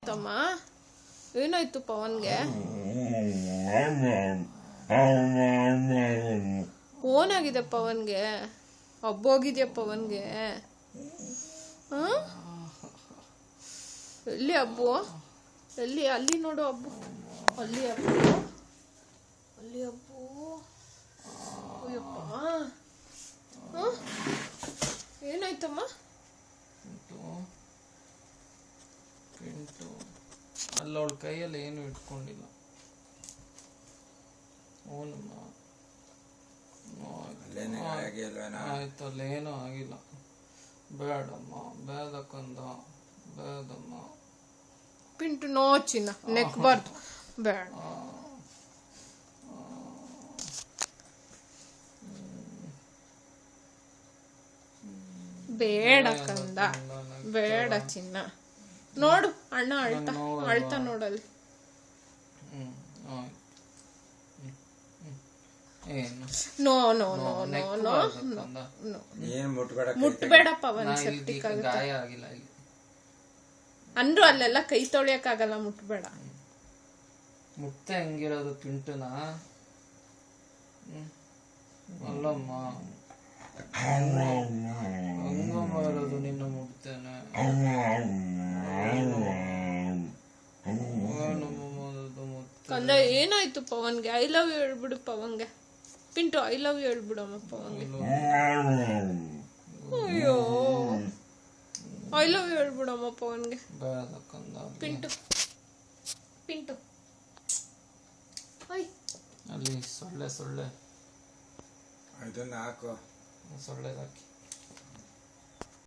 ತಮ್ಮ ಏನಾಯ್ತು ಪವನ್ಗೆ? ಓನಾಗಿದೆ ಪವನ್ಗೆ? ಹಬ್ಬೋಗಿದ್ಯಾ ಪವನ್ಗೆ? ಎಲ್ಲಿ ಹಬ್ಬು? ಎಲ್ಲಿ? ಅಲ್ಲಿ ನೋಡು ಹಬ್ಬು, ಅಲ್ಲಿ ಹಬ್ಬು, ಅಲ್ಲಿ ಹಬ್ಬು. ಅಯ್ಯಪ್ಪ, ಏನಾಯ್ತಮ್ಮ? ಅಲ್ಲ ಅವಳ ಕೈಯಲ್ಲಿ ಏನು ಇಟ್ಕೊಂಡಿಲ್ಲ. ಆಯ್ತು, ಅಲ್ಲೇನೂ ಆಗಿಲ್ಲ. ಬೇಡಮ್ಮ, ಬೇದಕ್ಕಂದ, ಬೇದಮ್ಮ. ಪಿಂಟು ನೋಚಿನ ನೆಕ್ಬಾರ್ದು, ಬೇಡ. ಬೇಡ ಕಂದ, ಬೇಡ ಚಿನ್ನ. ನೋಡು ಅಣ್ಣ ಅಳ್ತಾ ನೋಡಲ್ಲಿ. No no no no no ಮುಟ್ಬೇಡ ಪವನ್, ಸೆಪ್ಟಿಕ್ ಗಾಯ ಆಗಿಲ್ಲ. ಅಂದ್ರು ಅಲ್ಲೆಲ್ಲ ಕೈ ತೊಳಿಯಕ್ಕಾಗಲ್ಲ, ಮುಟ್ಬೇಡ. ಮುಟ್ತೆ ಹೆಂಗಿರೋದು ಪಿಂಟುನ? ಅಲ್ಲಮ್ಮ, ಹಂಗಮ್ಮ ಇರೋದು, ನಿನ್ನ ಮುಟ್ತೇನೆ. ಕಂದ ಏನಾಯ್ತು ಪವನ್ಗೆ? ಐ ಲವ್ ಯು ಹೇಳ್ಬಿಡು ಪವನ್ಗೆ. ಪಿಂಟು ಐ ಲವ್ ಯು ಹೇಳ್ಬಿಡಮ್ಮ ಪವನ್ಗೆ. ಅಯ್ಯೋ, ಐ ಲವ್ ಯು ಹೇಳ್ಬಿಡಮ್ಮ ಪವನ್ಗೆ. ಪಿಂಟು ಪಿಂಟು ಅಲ್ಲಿ ಸೊಳ್ಳೆ ಅದನ್ನ ಹಾಕೋ, ಸೊಳ್ಳೆದಾಕಿ.